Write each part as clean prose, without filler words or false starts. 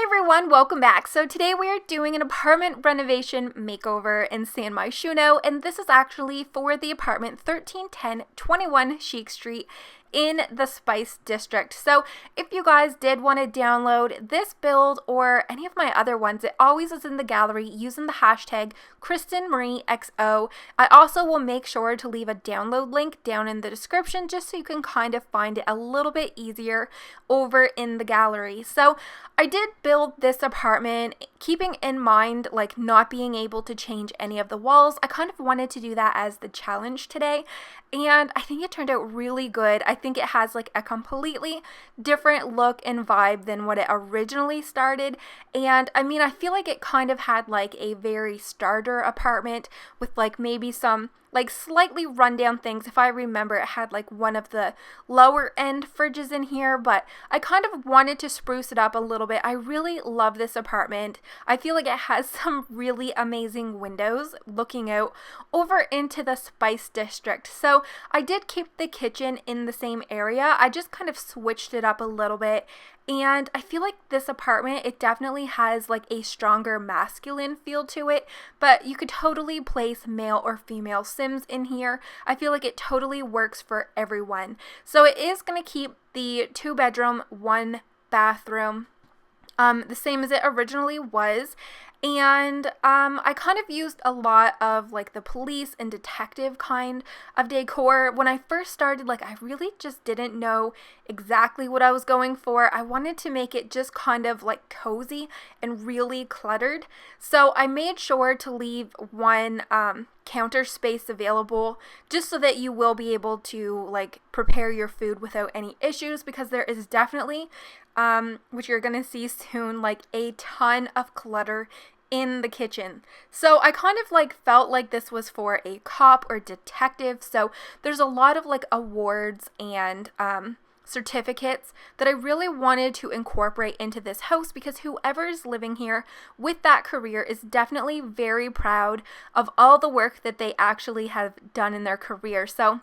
everyone, welcome back. So today we are doing an apartment renovation makeover in San Myshuno, and this is actually for the apartment 1310 21 Chic Street in the Spice District. So if you guys did want to download this build or any of my other ones, it always is in the gallery using the hashtag KrystinMyrieXo. I also will make sure to leave a download link down in the description just so you can kind of find it a little bit easier over in the gallery. So I did build this apartment keeping in mind like not being able to change any of the walls. I kind of wanted to do that as the challenge today, and I think it turned out really good. I think it has like a completely different look and vibe than what it originally started, and I mean I feel like it kind of had like a very starter apartment with like maybe some like slightly rundown things. If I remember, it had like one of the lower end fridges in here, but I kind of wanted to spruce it up a little bit. I really love this apartment. I feel like it has some really amazing windows looking out over into the Spice District. So I did keep the kitchen in the same area. I just kind of switched it up a little bit. And I feel like this apartment, it definitely has like a stronger masculine feel to it, but you could totally place male or female Sims in here. I feel like it totally works for everyone. So it is going to keep the 2-bedroom, 1-bathroom the same as it originally was. And I kind of used a lot of like the police and detective kind of decor. When I first started, like I really just didn't know exactly what I was going for. I wanted to make it just kind of like cozy and really cluttered. So I made sure to leave one counter space available just so that you will be able to like prepare your food without any issues, because there is definitely which you're gonna see soon, like a ton of clutter in the kitchen. So I kind of like felt like this was for a cop or detective. So there's a lot of like awards and certificates that I really wanted to incorporate into this house, because whoever is living here with that career is definitely very proud of all the work that they actually have done in their career. So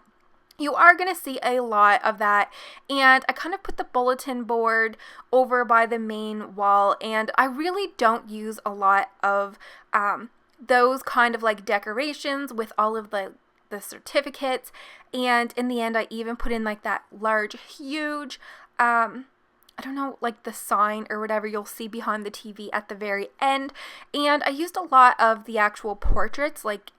you are going to see a lot of that, and I kind of put the bulletin board over by the main wall, and I really don't use a lot of those kind of like decorations with all of the certificates. And in the end, I even put in like that large, huge I don't know, like the sign or whatever you'll see behind the TV at the very end. And I used a lot of the actual portraits, like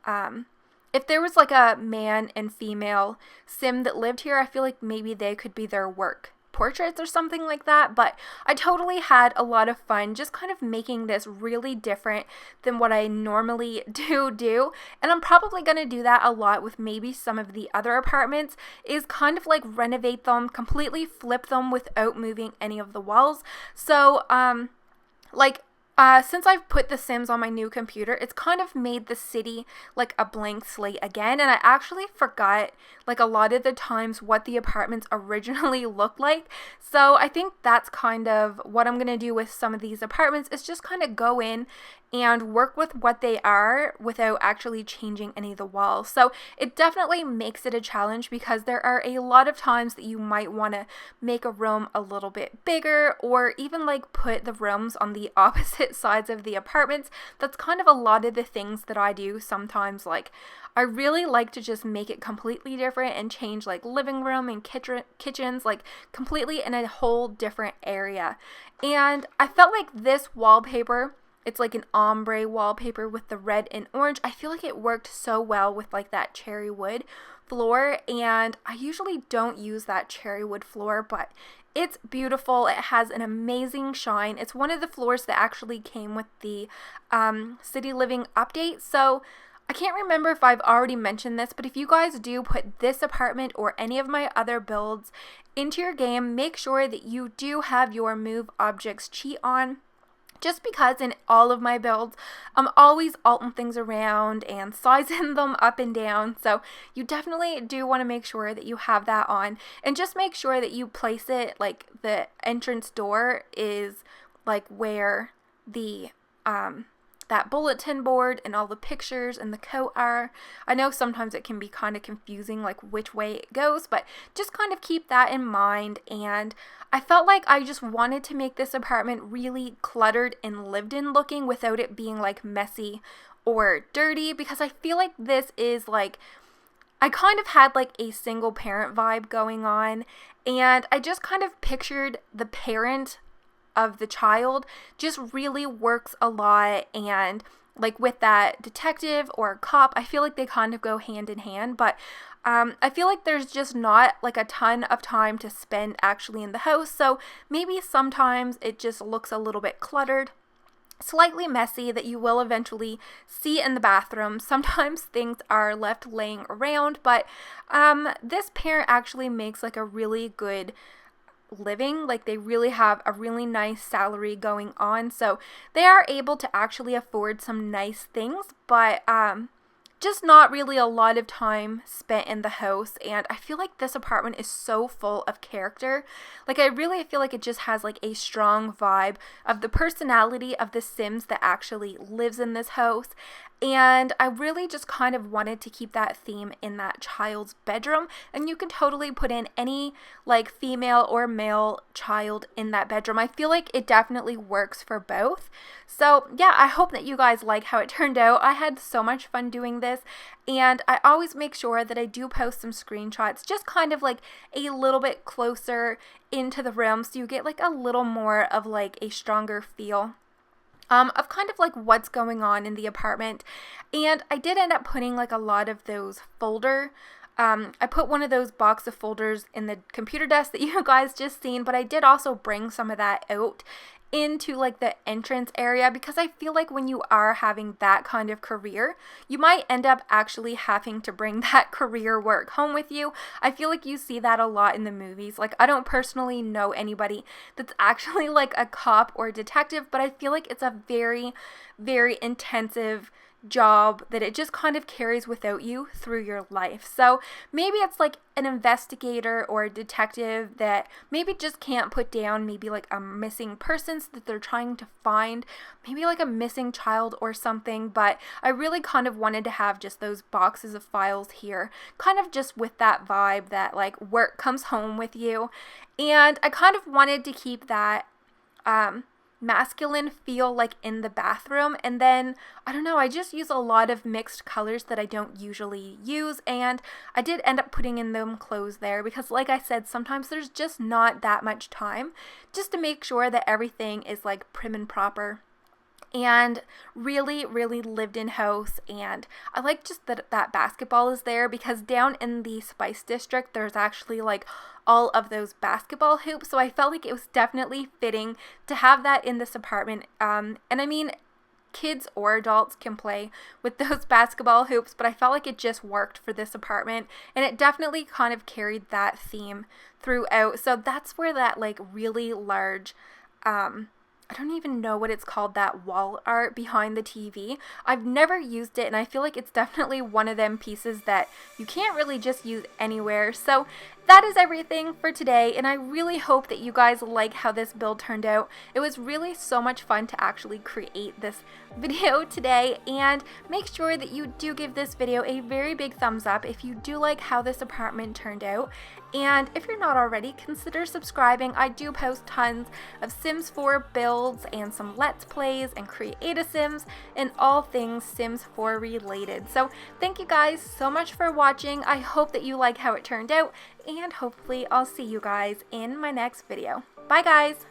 if there was like a man and female Sim that lived here, I feel like maybe they could be their work portraits or something like that. But I totally had a lot of fun just kind of making this really different than what I normally do. And I'm probably going to do that a lot with maybe some of the other apartments, is kind of like renovate them, completely flip them without moving any of the walls. So since I've put the Sims on my new computer, it's kind of made the city like a blank slate again, and I actually forgot like a lot of the times what the apartments originally looked like. So I think that's kind of what I'm going to do with some of these apartments, is just kind of go in and work with what they are without actually changing any of the walls. So it definitely makes it a challenge, because there are a lot of times that you might want to make a room a little bit bigger, or even like put the rooms on the opposite sides of the apartments. That's kind of a lot of the things that I do sometimes. Like I really like to just make it completely different and change like living room and kitchens like completely in a whole different area. And I felt like this wallpaper, it's like an ombre wallpaper with the red and orange, I feel like it worked so well with like that cherry wood floor. And I usually don't use that cherry wood floor, but it's beautiful. It has an amazing shine. It's one of the floors that actually came with the City Living update. So I can't remember if I've already mentioned this, but if you guys do put this apartment or any of my other builds into your game, make sure that you do have your move objects cheat on. Just because in all of my builds, I'm always alting things around and sizing them up and down. So you definitely do want to make sure that you have that on. And just make sure that you place it like the entrance door is like where the that that bulletin board and all the pictures and the coat are. I know sometimes it can be kind of confusing like which way it goes, but just kind of keep that in mind. And I felt like I just wanted to make this apartment really cluttered and lived in looking without it being like messy or dirty, because I feel like this is like, I kind of had like a single parent vibe going on, and I just kind of pictured the parent of the child just really works a lot, and like with that detective or cop, I feel like they kind of go hand in hand, but I feel like there's just not like a ton of time to spend actually in the house, so maybe sometimes it just looks a little bit cluttered, slightly messy, that you will eventually see in the bathroom. Sometimes things are left laying around, but this parent actually makes like a really good living. Like they really have a really nice salary going on, so they are able to actually afford some nice things, but just not really a lot of time spent in the house. And I feel like this apartment is so full of character. Like I really feel like it just has like a strong vibe of the personality of the Sims that actually lives in this house. And I really just kind of wanted to keep that theme in that child's bedroom, and you can totally put in any like female or male child in that bedroom. I feel like it definitely works for both. So yeah, I hope that you guys like how it turned out. I had so much fun doing this, and I always make sure that I do post some screenshots just kind of like a little bit closer into the room, so you get like a little more of like a stronger feel of kind of like what's going on in the apartment. And I did end up putting like a lot of those I put one of those box of folders in the computer desk that you guys just seen, but I did also bring some of that out into like the entrance area, because I feel like when you are having that kind of career, you might end up actually having to bring that career work home with you. I feel like you see that a lot in the movies. Like I don't personally know anybody that's actually like a cop or detective, but I feel like it's a very, very intensive job that it just kind of carries without you through your life. So maybe it's like an investigator or a detective that maybe just can't put down maybe like a missing person that they're trying to find, maybe like a missing child or something. But I really kind of wanted to have just those boxes of files here, kind of just with that vibe that like work comes home with you. And I kind of wanted to keep that masculine feel like in the bathroom. And then I don't know, I just use a lot of mixed colors that I don't usually use, and I did end up putting in them clothes there because like I said, sometimes there's just not that much time just to make sure that everything is like prim and proper and really, really lived in house. And I like just that basketball is there, because down in the Spice District there's actually like all of those basketball hoops, so I felt like it was definitely fitting to have that in this apartment. And I mean, kids or adults can play with those basketball hoops, but I felt like it just worked for this apartment, and it definitely kind of carried that theme throughout. So that's where that like really large I don't even know what it's called, that wall art behind the TV. I've never used it, and I feel like it's definitely one of them pieces that you can't really just use anywhere. So that is everything for today, and I really hope that you guys like how this build turned out. It was really so much fun to actually create this video today, and make sure that you do give this video a very big thumbs up if you do like how this apartment turned out. And if you're not already, consider subscribing. I do post tons of Sims 4 builds and some Let's Plays and Create a Sims and all things Sims 4 related. So thank you guys so much for watching. I hope that you like how it turned out, and hopefully I'll see you guys in my next video. Bye guys!